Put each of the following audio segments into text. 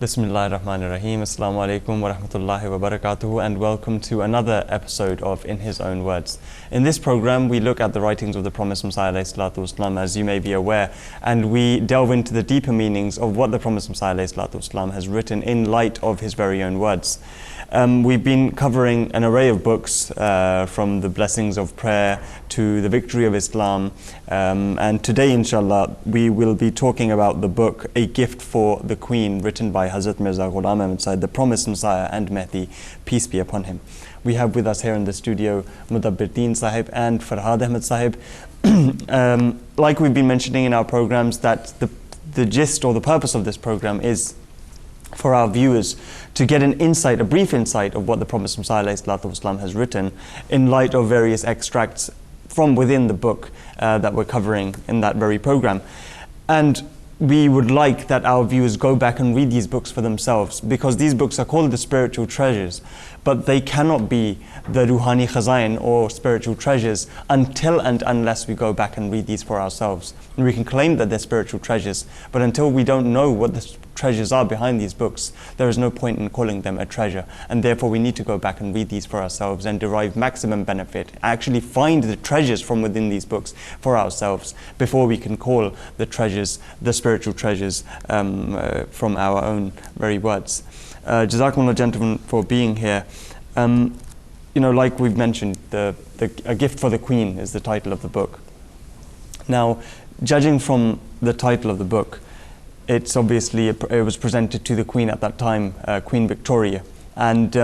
Bismillahir Rahmanir Rahim. Assalamu alaikum wa rahmatullahi wa barakatuhu, and welcome to another episode of In His Own Words. In this program, we look at the writings of the Promised Messiah ﷺ, as you may be aware, and we delve into the deeper meanings of what the Promised Messiah ﷺ has written in light of his very own words. We've been covering an array of books, from the blessings of prayer to the victory of Islam, and today inshallah we will be talking about the book A Gift for the Queen, written by Hazrat Mirza Ghulam Ahmad Sahib, the Promised Messiah and Mahdi, peace be upon him. We have with us here in the studio Mudabbir Deen Sahib and Farhad Ahmad Sahib. Like we've been mentioning in our programs, that the gist or the purpose of this program is for our viewers to get an insight, a brief insight of what the Promised Messiah ﷺ has written in light of various extracts from within the book that we're covering in that very program. And we would like that our viewers go back and read these books for themselves, because these books are called the spiritual treasures, but they cannot be the Ruhani Khazain or spiritual treasures until and unless we go back and read these for ourselves. And we can claim that they're spiritual treasures, but until we don't know what the treasures are behind these books, there is no point in calling them a treasure. And therefore we need to go back and read these for ourselves and derive maximum benefit, actually find the treasures from within these books for ourselves before we can call the treasures the spiritual treasures from our own very words. Jazakumullah, gentlemen, for being here. Like we've mentioned, A Gift for the Queen is the title of the book. Now, judging from the title of the book, it's obviously, it was presented to the Queen at that time, Queen Victoria. And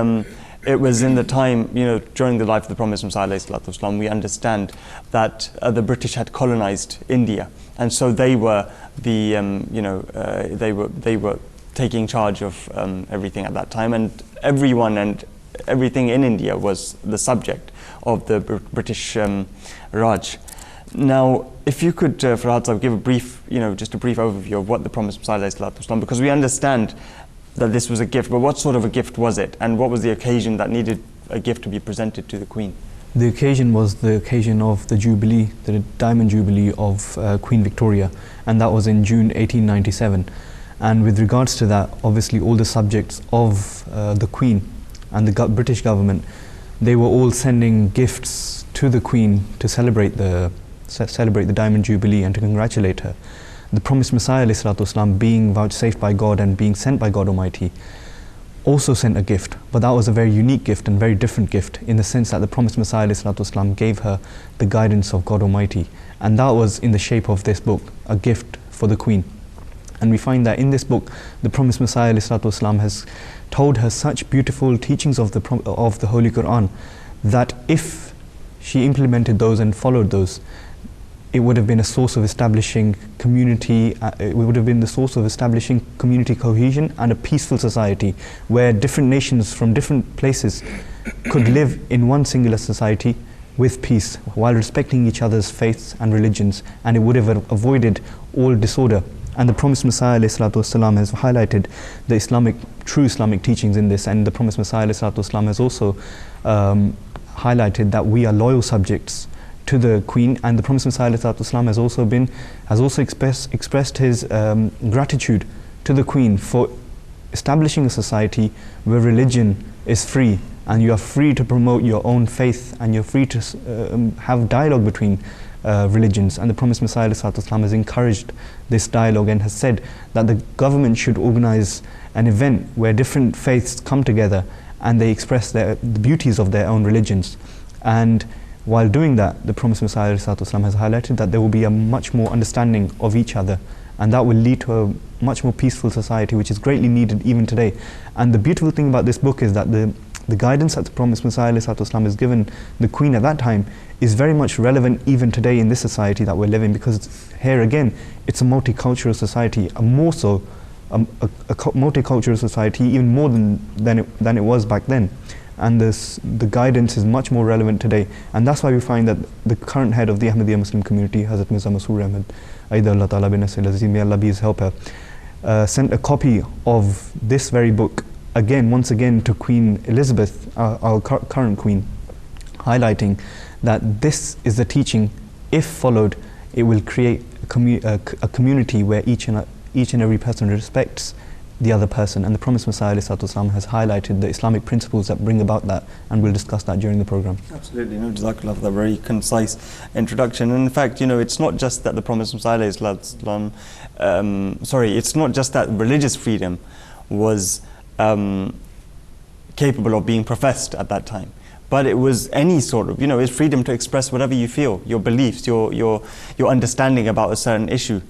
it was in the time, during the life of the Promised Messiah ﷺ, we understand that the British had colonized India. And so they were they were taking charge of everything at that time, and everyone and everything in India was the subject of the British Raj. Now, if you could, Farhad Sahib, give a brief, just a brief overview of what the Promised Messiah ﷺ, because we understand that this was a gift, but what sort of a gift was it, and what was the occasion that needed a gift to be presented to the Queen? The occasion was the occasion of the Jubilee, the Diamond Jubilee of Queen Victoria, and that was in June 1897. And with regards to that, obviously all the subjects of the Queen and the British government, they were all sending gifts to the Queen to celebrate the Diamond Jubilee and to congratulate her. The Promised Messiah ﷺ, being vouchsafed by God and being sent by God Almighty, also sent a gift, but that was a very unique gift and very different gift, in the sense that the Promised Messiah ﷺ gave her the guidance of God Almighty, and that was in the shape of this book, A Gift for the Queen. And we find that in this book, the Promised Messiah ﷺ has told her such beautiful teachings of the Holy Quran, that if she implemented those and followed those, it would have been a source of establishing community, it would have been the source of establishing community cohesion and a peaceful society, where different nations from different places could live in one singular society with peace, while respecting each other's faiths and religions, and it would have avoided all disorder. And the Promised Messiah ﷺ has highlighted the true Islamic teachings in this, and the Promised Messiah ﷺ has also highlighted that we are loyal subjects to the Queen, and the Promised Messiah ﷺ has also expressed his gratitude to the Queen for establishing a society where religion is free, and you are free to promote your own faith, and you're free to have dialogue between religions. And the Promised Messiah ﷺ has encouraged this dialogue and has said that the government should organize an event where different faiths come together and they express the beauties of their own religions. And while doing that, the Promised Messiah ﷺ has highlighted that there will be a much more understanding of each other, and that will lead to a much more peaceful society, which is greatly needed even today. And the beautiful thing about this book is that the guidance that the Promised Messiah ﷺ has given the Queen at that time is very much relevant even today in this society that we're living, because here again, it's a multicultural society, a multicultural society, even more than it was back then. And the guidance is much more relevant today, and that's why we find that the current head of the Ahmadiyya Muslim community, Hazrat Mirza Masroor Ahmad, Allah Ta'ala bin Nasir al-Azim, may Allah be his helper, sent a copy of this very book once again to Queen Elizabeth, our current Queen, highlighting that this is the teaching. If followed, it will create a community where each and every person respects the other person. And the Promised Messiah ﷺ has highlighted the Islamic principles that bring about that, and we'll discuss that during the program. Absolutely, Jazakallah for that very concise introduction. And in fact, it's not just that the Promised Messiah ﷺ, it's not just that religious freedom was capable of being professed at that time, but it was any sort of, it's freedom to express whatever you feel, your beliefs, your understanding about a certain issue.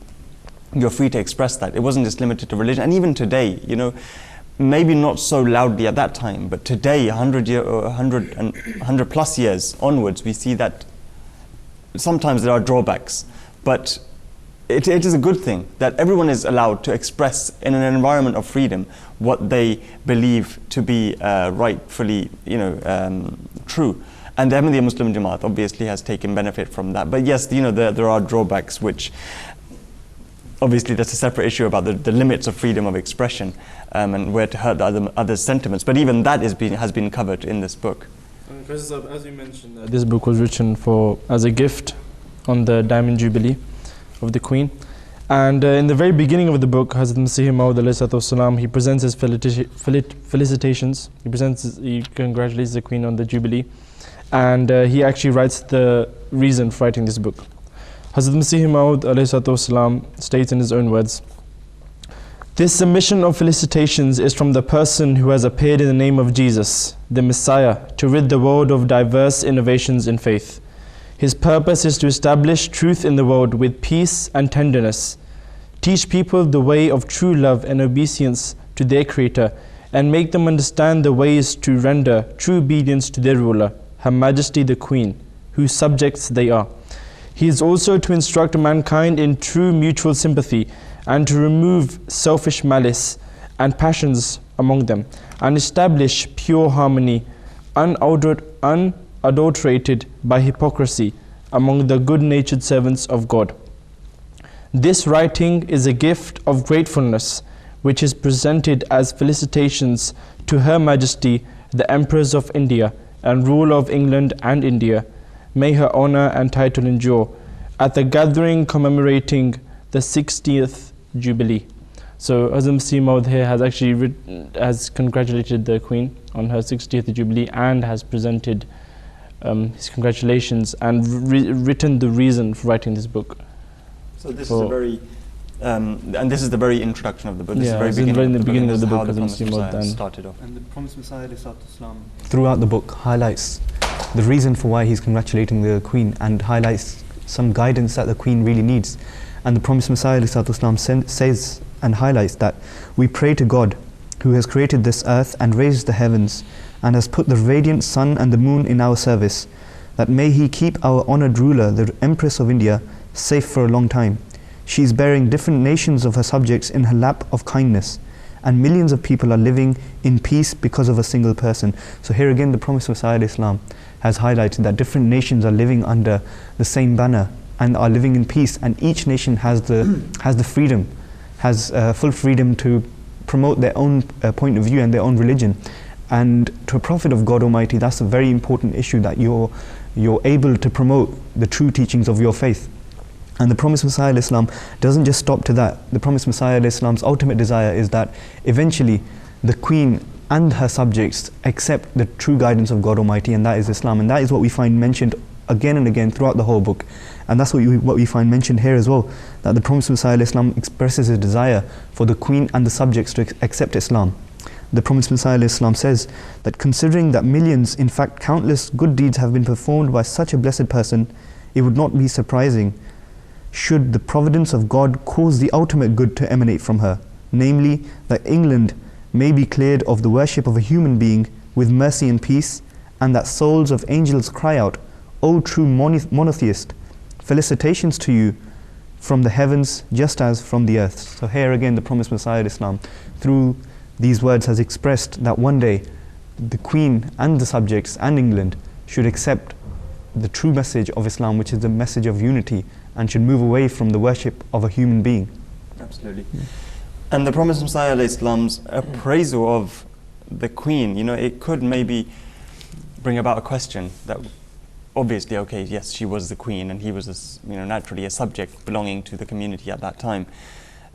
You're free to express that. It wasn't just limited to religion. And even today, maybe not so loudly at that time, but today, 100 plus years onwards, we see that sometimes there are drawbacks, but it is a good thing that everyone is allowed to express in an environment of freedom what they believe to be rightfully, true. And the Ahmadiyya Muslim Jamaat obviously has taken benefit from that. But yes, there are drawbacks, which obviously that's a separate issue about the limits of freedom of expression and where to hurt others' sentiments. But even that has been covered in this book. As you mentioned, this book was written as a gift on the Diamond Jubilee of the Queen. And in the very beginning of the book, Hazrat Masih Maud he presents his felicitations. He congratulates the Queen on the Jubilee. And he actually writes the reason for writing this book. Hazrat Masih Maud states in his own words, "This submission of felicitations is from the person who has appeared in the name of Jesus, the Messiah, to rid the world of diverse innovations in faith. His purpose is to establish truth in the world with peace and tenderness, teach people the way of true love and obedience to their Creator, and make them understand the ways to render true obedience to their ruler, Her Majesty the Queen, whose subjects they are. He is also to instruct mankind in true mutual sympathy and to remove selfish malice and passions among them, and establish pure harmony, unadulterated by hypocrisy, among the good-natured servants of God. This writing is a gift of gratefulness, which is presented as felicitations to Her Majesty, the Empress of India and ruler of England and India. May her honor and title endure, at the gathering commemorating the 60th Jubilee." So Hazrat Masih Maud here has congratulated the Queen on her 60th Jubilee and has presented his congratulations and written the reason for writing this book. So this is a very, and this is the very introduction of the book. This is the very beginning of the book. Hazrat Masih Maud started off. And the Promised Messiah throughout the book highlights the reason for why he's congratulating the Queen and highlights some guidance that the Queen really needs. And the Promised Messiah says and highlights that we pray to God, who has created this earth and raised the heavens and has put the radiant sun and the moon in our service, that may He keep our honored ruler, the Empress of India, safe for a long time. She is bearing different nations of her subjects in her lap of kindness, and millions of people are living in peace because of a single person. So here again the Promised Messiah Islam has highlighted that different nations are living under the same banner and are living in peace, and each nation has the freedom, has full freedom to promote their own point of view and their own religion. And to a prophet of God Almighty, that's a very important issue, that you're able to promote the true teachings of your faith. And the Promised Messiah Islam doesn't just stop to that. The Promised Messiah Islam's ultimate desire is that eventually the Queen and her subjects accept the true guidance of God Almighty, and that is Islam. And that is what we find mentioned again and again throughout the whole book. And that's what we find mentioned here as well, that the Promised Messiah Islam expresses his desire for the Queen and the subjects to accept Islam. The Promised Messiah Islam says that considering that millions, in fact countless good deeds have been performed by such a blessed person, it would not be surprising should the providence of God cause the ultimate good to emanate from her, namely that England may be cleared of the worship of a human being with mercy and peace, and that souls of angels cry out, "O true monotheist, felicitations to you from the heavens just as from the earth." So here again the Promised Messiah Islam through these words has expressed that one day the Queen and the subjects and England should accept the true message of Islam, which is the message of unity, and should move away from the worship of a human being. Absolutely. And the Promised Messiah Islam's appraisal of the Queen, it could maybe bring about a question that obviously, okay, yes, she was the Queen and he was naturally a subject belonging to the community at that time,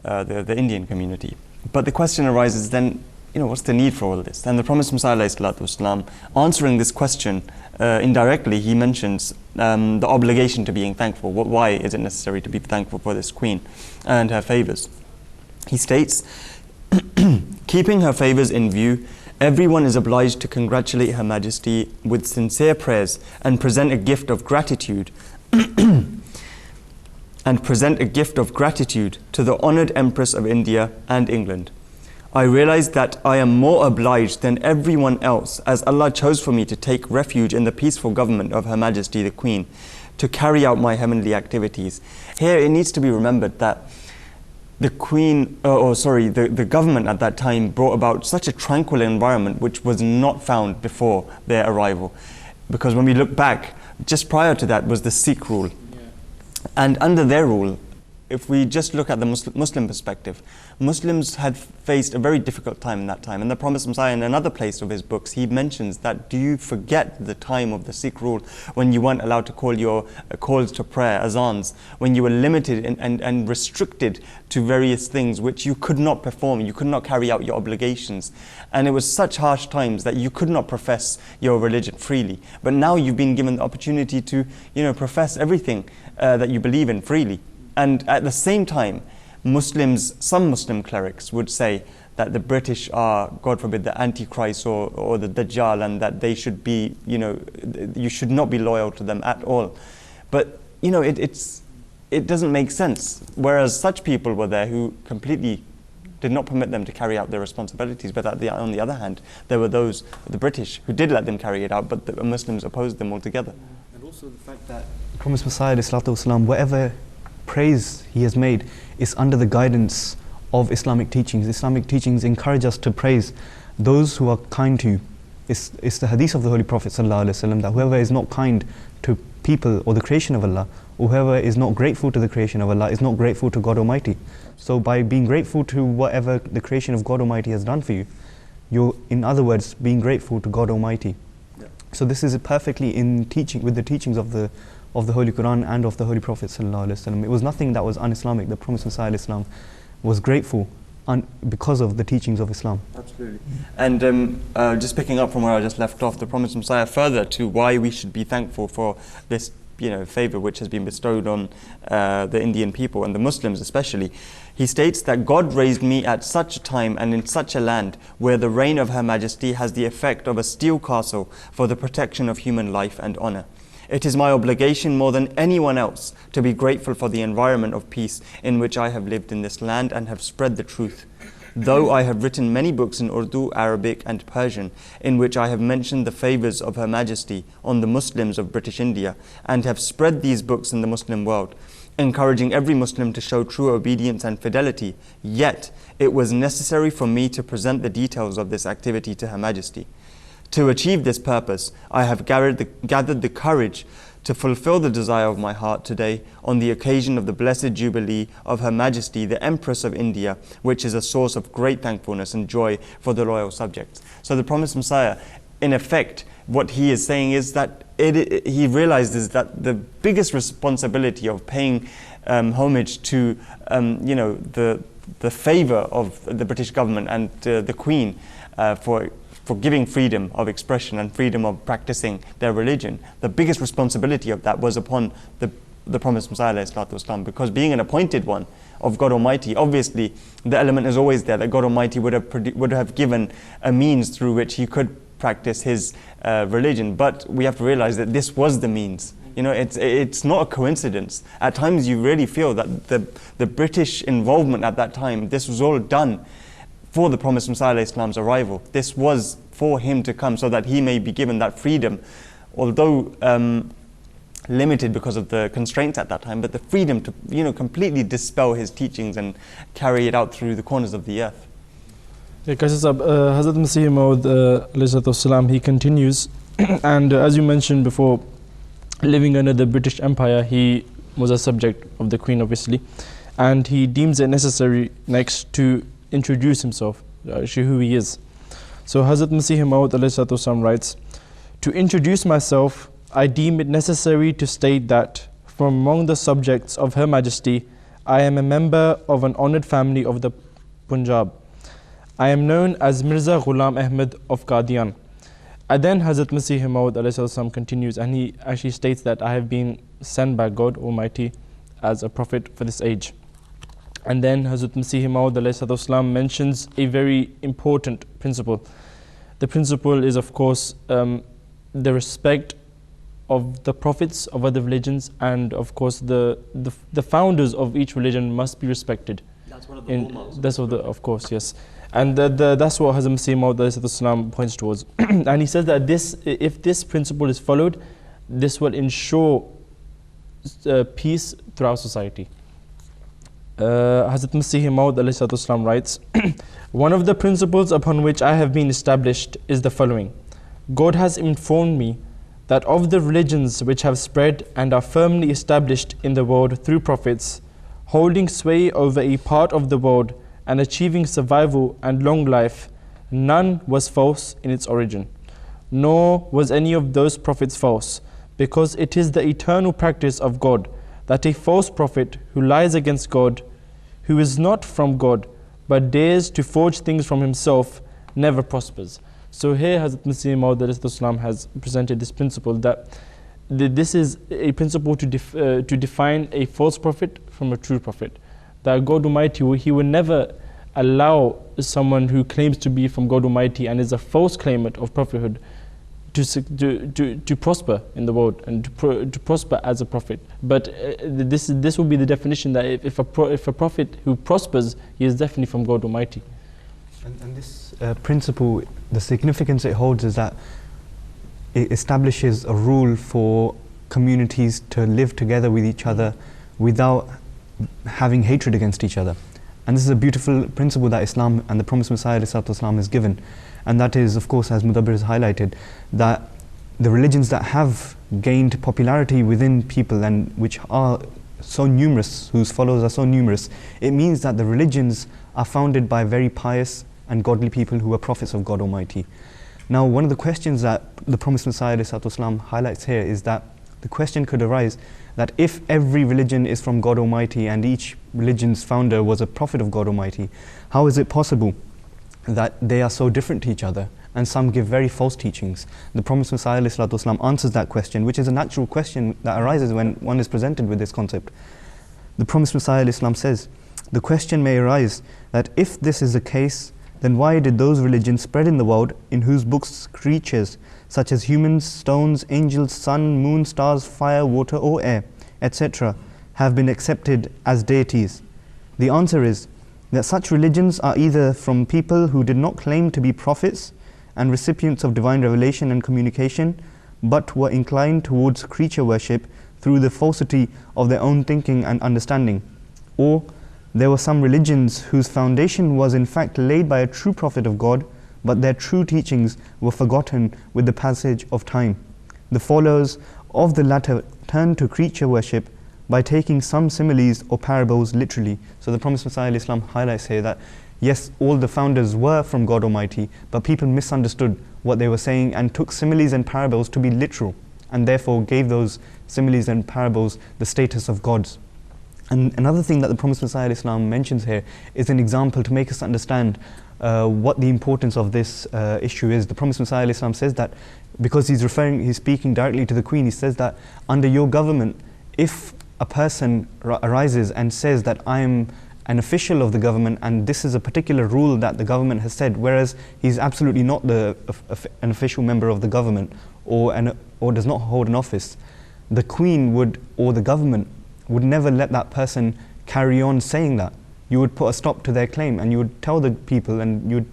the Indian community. But the question arises then, what's the need for all this? And the Prophet ﷺ, answering this question indirectly, he mentions the obligation to being thankful. Why is it necessary to be thankful for this queen and her favors? He states, keeping her favors in view, everyone is obliged to congratulate Her Majesty with sincere prayers and present a gift of gratitude to the honored Empress of India and England. I realize that I am more obliged than everyone else, as Allah chose for me to take refuge in the peaceful government of Her Majesty the Queen, to carry out my heavenly activities. Here it needs to be remembered that the Queen, the government at that time brought about such a tranquil environment which was not found before their arrival. Because when we look back, just prior to that was the Sikh rule. And under their rule, if we just look at the Muslim perspective, Muslims had faced a very difficult time in that time. And the Promised Messiah, in another place of his books, he mentions that, do you forget the time of the Sikh rule when you weren't allowed to call your calls to prayer, azans, when you were limited and restricted to various things which you could not perform, you could not carry out your obligations. And it was such harsh times that you could not profess your religion freely. But now you've been given the opportunity to, profess everything that you believe in freely. And at the same time, some Muslim clerics would say that the British are, God forbid, the Antichrist or the Dajjal, and that they should be, you should not be loyal to them at all. But, it doesn't make sense. Whereas such people were there who completely did not permit them to carry out their responsibilities. But on the other hand, there were those, the British, who did let them carry it out, but the Muslims opposed them altogether. And also the fact that the Promised Messiah, ﷺ, whatever praise he has made is under the guidance of Islamic teachings. Islamic teachings encourage us to praise those who are kind to you. It's the hadith of the Holy Prophet ﷺ that whoever is not kind to people or the creation of Allah, or whoever is not grateful to the creation of Allah, is not grateful to God Almighty. So by being grateful to whatever the creation of God Almighty has done for you, you're, in other words, being grateful to God Almighty. Yeah. So this is perfectly in teaching with the teachings of the Holy Quran and of the Holy Prophet ﷺ. It was nothing that was un-Islamic. The Promised Messiah ﷺ was grateful because of the teachings of Islam. Absolutely. And just picking up from where I just left off, the Promised Messiah further to why we should be thankful for this favor which has been bestowed on the Indian people and the Muslims especially. He states that God raised me at such a time and in such a land where the reign of Her Majesty has the effect of a steel castle for the protection of human life and honor. It is my obligation more than anyone else to be grateful for the environment of peace in which I have lived in this land and have spread the truth. Though I have written many books in Urdu, Arabic and Persian in which I have mentioned the favors of Her Majesty on the Muslims of British India and have spread these books in the Muslim world, encouraging every Muslim to show true obedience and fidelity, yet it was necessary for me to present the details of this activity to Her Majesty. To achieve this purpose, I have gathered the courage to fulfill the desire of my heart today on the occasion of the blessed Jubilee of Her Majesty, the Empress of India, which is a source of great thankfulness and joy for the loyal subjects. So the Promised Messiah, in effect, what he is saying is that he realizes that the biggest responsibility of paying homage to the favor of the British government and the Queen for giving freedom of expression and freedom of practicing their religion, the biggest responsibility of that was upon the Promised Messiah ﷺ, because being an appointed one of God Almighty, obviously the element is always there that God Almighty would have given a means through which he could practice his religion. But we have to realize that this was the means. It's not a coincidence. At times you really feel that the British involvement at that time, this was all done for the Promised Messiah ﷺ's arrival. This was for him to come so that he may be given that freedom, although limited because of the constraints at that time, but the freedom to completely dispel his teachings and carry it out through the corners of the earth. Yeah, Hazrat Masih Maud, he continues, and as you mentioned before, living under the British Empire, he was a subject of the Queen, obviously, and he deems it necessary next to introduce himself, who he is. So Hazrat Masih Maud writes, "To introduce myself, I deem it necessary to state that from among the subjects of Her Majesty, I am a member of an honored family of the Punjab, I am known as Mirza Ghulam Ahmad of Qadian. And then Hazrat Masih Maud continues, and he actually states that I have been sent by God Almighty as a prophet for this age. And then Hazrat Masih Maud mentions a very important principle. The principle is, of course, the respect of the prophets of other religions, and of course the founders of each religion must be respected. That's one of the hallmarks. That's what of course, yes. And that's what Hazrat Masih Maud points towards. And he says that if this principle is followed, this will ensure peace throughout society. Hazrat Masih Maud writes, one of the principles upon which I have been established is the following. God has informed me that of the religions which have spread and are firmly established in the world through prophets, holding sway over a part of the world and achieving survival and long life, none was false in its origin, nor was any of those prophets false, because it is the eternal practice of God that a false prophet who lies against God, who is not from God, but dares to forge things from himself, never prospers. So here Hazrat Masih Maud has presented this principle that this is a principle to define a false prophet from a true prophet. That God Almighty, He will never allow someone who claims to be from God Almighty and is a false claimant of prophethood to prosper in the world and to prosper as a prophet. But this will be the definition that if a prophet who prospers, he is definitely from God Almighty. And this principle, the significance it holds is that it establishes a rule for communities to live together with each other without having hatred against each other. And this is a beautiful principle that Islam and the promised Messiah ﷺ has given. And that is, of course, as Mudabbir has highlighted, that the religions that have gained popularity within people and which are so numerous, whose followers are so numerous, it means that the religions are founded by very pious and godly people who are prophets of God Almighty. Now, one of the questions that the promised Messiah ﷺ highlights here is that the question could arise that if every religion is from God Almighty and each religion's founder was a prophet of God Almighty, how is it possible that they are so different to each other and some give very false teachings? The promised Messiah ﷺ answers that question, which is a natural question that arises when one is presented with this concept. The promised Messiah ﷺ says, the question may arise that if this is the case, then why did those religions spread in the world in whose books creatures such as humans, stones, angels, sun, moon, stars, fire, water or air, etc. have been accepted as deities? The answer is that such religions are either from people who did not claim to be prophets and recipients of divine revelation and communication, but were inclined towards creature worship through the falsity of their own thinking and understanding. Or there were some religions whose foundation was in fact laid by a true prophet of God, but their true teachings were forgotten with the passage of time. The followers of the latter turned to creature worship by taking some similes or parables literally. So the promised Messiah ﷺ highlights here that yes, all the founders were from God Almighty, but people misunderstood what they were saying and took similes and parables to be literal, and therefore gave those similes and parables the status of gods. And another thing that the promised Messiah ﷺ mentions here is an example to make us understand what the importance of this issue is. The promised Messiah ﷺ says that, because he's speaking directly to the Queen, he says that under your government, if a person arises and says that I am an official of the government and this is a particular rule that the government has said, whereas he's absolutely not an official member of the government or does not hold an office, the Queen would, or the government would never let that person carry on saying that. You would put a stop to their claim and you would tell the people and you would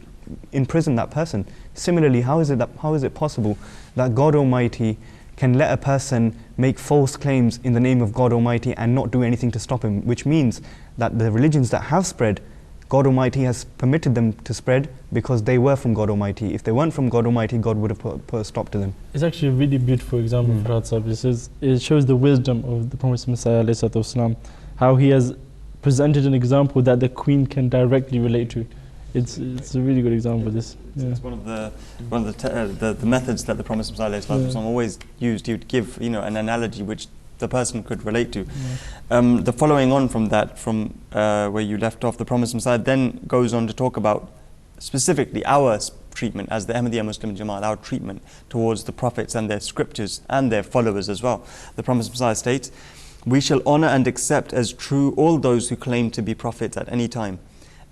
imprison that person. Similarly, how is it possible that God Almighty can let a person make false claims in the name of God Almighty and not do anything to stop him? Which means that the religions that have spread, God Almighty has permitted them to spread because they were from God Almighty. If they weren't from God Almighty, God would have put a stop to them. It's actually a really beautiful example, Farhad Sahib. It shows the wisdom of the promised Messiah ﷺ, how he has presented an example that the Queen can directly relate to. It's a really good example. This it's one of the methods that the promised Messiah ﷺ always used. He would give an analogy which the person could relate to. The following on from that, from where you left off, the promised Messiah then goes on to talk about specifically our treatment as the Ahmadiyya Muslim Jamaat, our treatment towards the prophets and their scriptures and their followers as well. The Promised Messiah states, "We shall honor and accept as true all those who claim to be prophets at any time."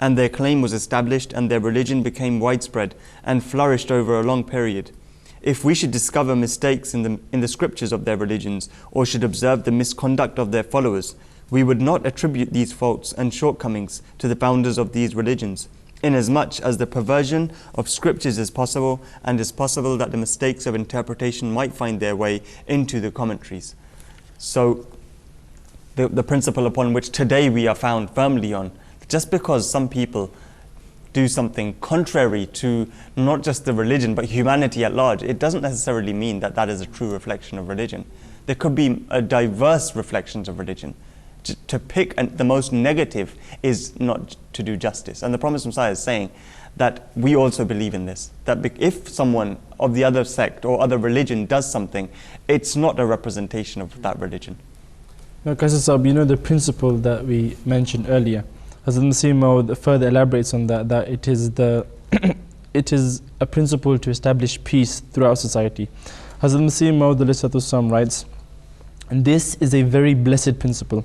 And their claim was established and their religion became widespread and flourished over a long period. If we should discover mistakes in the scriptures of their religions or should observe the misconduct of their followers, we would not attribute these faults and shortcomings to the founders of these religions, inasmuch as the perversion of scriptures is possible, and is possible that the mistakes of interpretation might find their way into the commentaries. So the principle upon which today we are found firmly on, just because some people do something contrary to not just the religion but humanity at large, it doesn't necessarily mean that that is a true reflection of religion. There could be a diverse reflections of religion. To pick the most negative is not to do justice. And the Promised Messiah is saying that we also believe in this, that if someone of the other sect or other religion does something, it's not a representation of that religion. Now, Qaasid Sahib, you know the principle that we mentioned earlier. Hazrat Masih Maud further elaborates on that it is it is a principle to establish peace throughout society. Hazrat Masih Maud writes, "And this is a very blessed principle.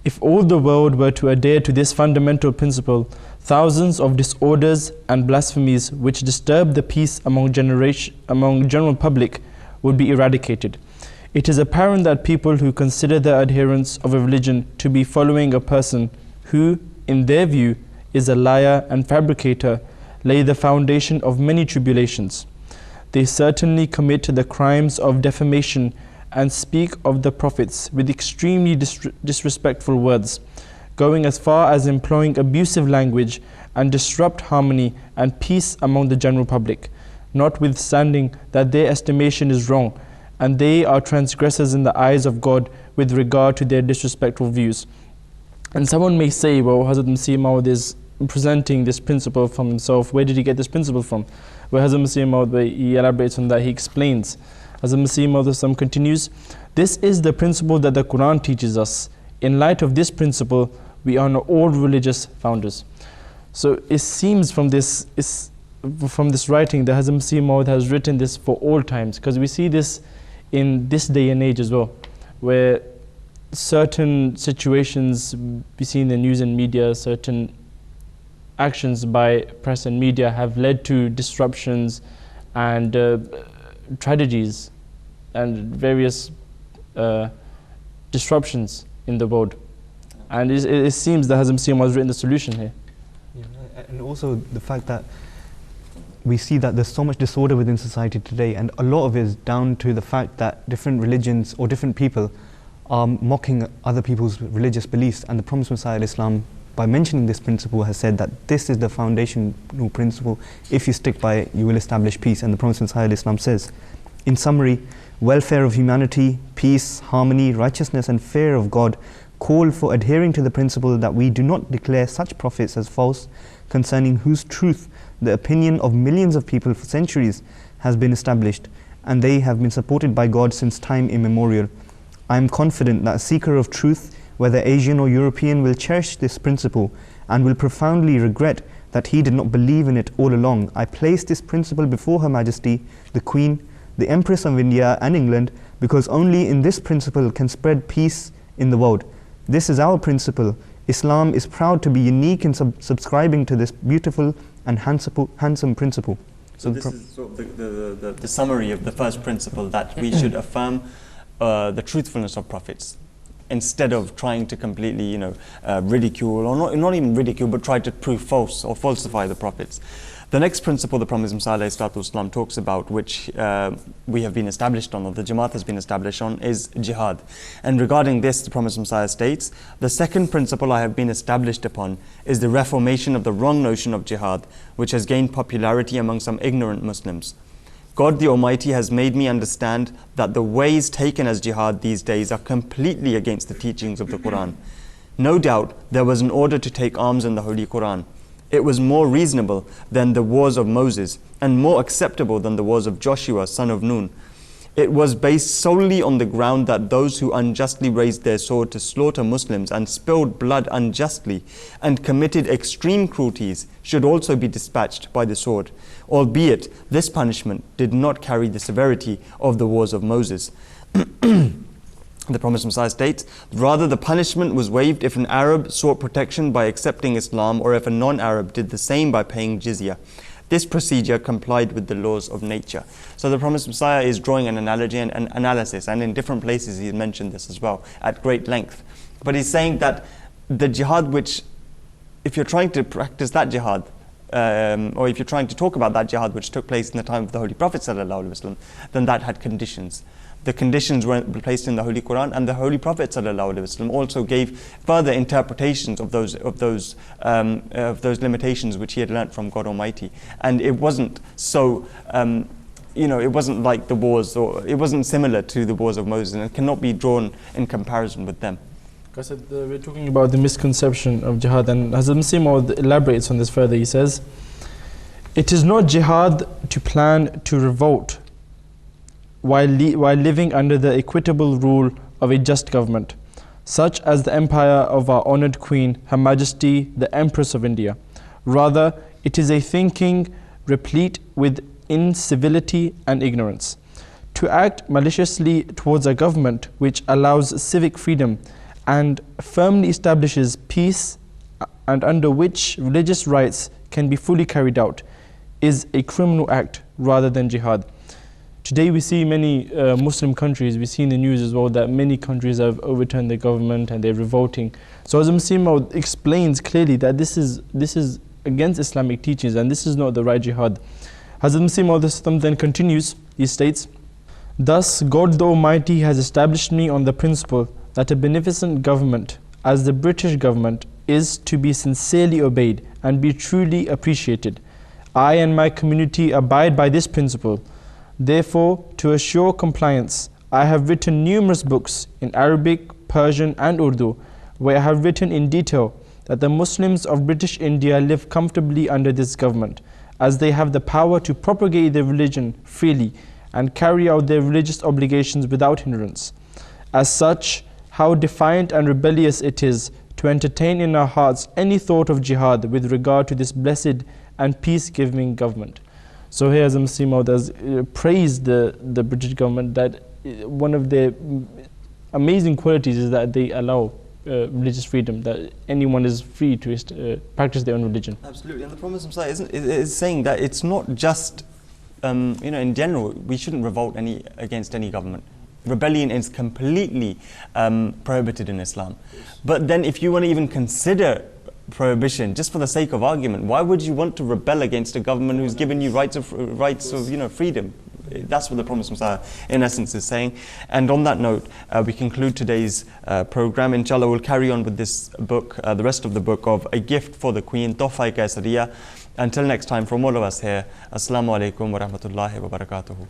If all the world were to adhere to this fundamental principle, thousands of disorders and blasphemies which disturb the peace among general public would be eradicated. It is apparent that people who consider the adherents of a religion to be following a person who, in their view, is a liar and fabricator, lay the foundation of many tribulations. They certainly commit the crimes of defamation and speak of the prophets with extremely disrespectful words, going as far as employing abusive language and disrupt harmony and peace among the general public, notwithstanding that their estimation is wrong, and they are transgressors in the eyes of God with regard to their disrespectful views." And someone may say, well, Hazrat Masih Maud is presenting this principle from himself. Where did he get this principle from? Well, Hazrat Masih Maud, he elaborates on that, he explains. Hazrat Masih Maud continues, "This is the principle that the Quran teaches us. In light of this principle, we honor all religious founders." So it seems from this writing that Hazrat Masih Maud has written this for all times, because we see this in this day and age as well, where certain situations we see in the news and media, certain actions by press and media have led to disruptions and tragedies and various disruptions in the world. And it seems that Hazrat Masih Maud has written the solution here. Yeah, and also the fact that we see that there's so much disorder within society today, and a lot of it is down to the fact that different religions or different people are mocking other people's religious beliefs. And the Promised Messiah Islam, by mentioning this principle, has said that this is the foundational principle. If you stick by it, you will establish peace. And the Promised Messiah Islam says, in summary, welfare of humanity, peace, harmony, righteousness and fear of God call for adhering to the principle that we do not declare such prophets as false, concerning whose truth the opinion of millions of people for centuries has been established, and they have been supported by God since time immemorial. I am confident that a seeker of truth, whether Asian or European, will cherish this principle and will profoundly regret that he did not believe in it all along. I place this principle before Her Majesty, the Queen, the Empress of India and England, because only in this principle can spread peace in the world. This is our principle. Islam is proud to be unique in subscribing to this beautiful and handsome principle." So this is sort of the summary of the first principle, that we should affirm the truthfulness of prophets, instead of trying to completely, ridicule, or not even ridicule, but try to prove false or falsify the prophets. The next principle the Prophet ﷺ talks about, which we have been established on, or the Jamaat has been established on, is jihad. And regarding this, the Prophet Messiah states, "The second principle I have been established upon is the reformation of the wrong notion of jihad, which has gained popularity among some ignorant Muslims. God the Almighty has made me understand that the ways taken as jihad these days are completely against the teachings of the Quran. No doubt there was an order to take arms in the Holy Quran. It was more reasonable than the wars of Moses, and more acceptable than the wars of Joshua, son of Nun. It was based solely on the ground that those who unjustly raised their sword to slaughter Muslims and spilled blood unjustly and committed extreme cruelties should also be dispatched by the sword, albeit this punishment did not carry the severity of the wars of Moses. The Promised Messiah states, rather the punishment was waived if an Arab sought protection by accepting Islam or if a non-Arab did the same by paying jizya. This procedure complied with the laws of nature. So the Promised Messiah is drawing an analogy and an analysis, and in different places he's mentioned this as well at great length. But he's saying that the jihad which, if you're trying to practice that jihad, or if you're trying to talk about that jihad which took place in the time of the Holy Prophet ﷺ, then that had conditions. The conditions were placed in the Holy Quran, and the Holy Prophet ﷺ also gave further interpretations of those limitations which he had learnt from God Almighty. And it wasn't so, it wasn't like the wars, or it wasn't similar to the wars of Moses, and it cannot be drawn in comparison with them. Qaasid, we're talking about the misconception of jihad, and Hazrat Masih Maud elaborates on this further. He says, it is not jihad to plan to revolt while living under the equitable rule of a just government, such as the empire of our honoured Queen, Her Majesty, the Empress of India. Rather, it is a thinking replete with incivility and ignorance. To act maliciously towards a government which allows civic freedom and firmly establishes peace and under which religious rights can be fully carried out is a criminal act rather than jihad. Today we see many Muslim countries, we see in the news as well that many countries have overturned their government and they're revolting. So Hazrat Masih Maud explains clearly that this is against Islamic teachings and this is not the right jihad. Hazrat Masih Maud then continues, he states, thus God the Almighty has established me on the principle that a beneficent government, as the British government, is to be sincerely obeyed and be truly appreciated. I and my community abide by this principle. Therefore, to assure compliance, I have written numerous books in Arabic, Persian and Urdu, where I have written in detail that the Muslims of British India live comfortably under this government, as they have the power to propagate their religion freely and carry out their religious obligations without hindrance. As such, how defiant and rebellious it is to entertain in our hearts any thought of jihad with regard to this blessed and peace-giving government. So here Hazrat Masih Maud has praised the British government that one of their amazing qualities is that they allow religious freedom, that anyone is free to practice their own religion. Absolutely, and the Prophet is saying that it's not just, in general, we shouldn't revolt against any government. Rebellion is completely prohibited in Islam. But then if you want to even consider prohibition, just for the sake of argument, why would you want to rebel against a government who's given you rights of freedom? That's what the Promised Messiah in essence is saying. And on that note, we conclude today's program. Inshallah, we'll carry on with this book, the rest of the book of A Gift for the Queen, Tuhfa-e Kaisariya. Until next time, from all of us here, Assalamu alaikum wa rahmatullahi wa barakatuhu.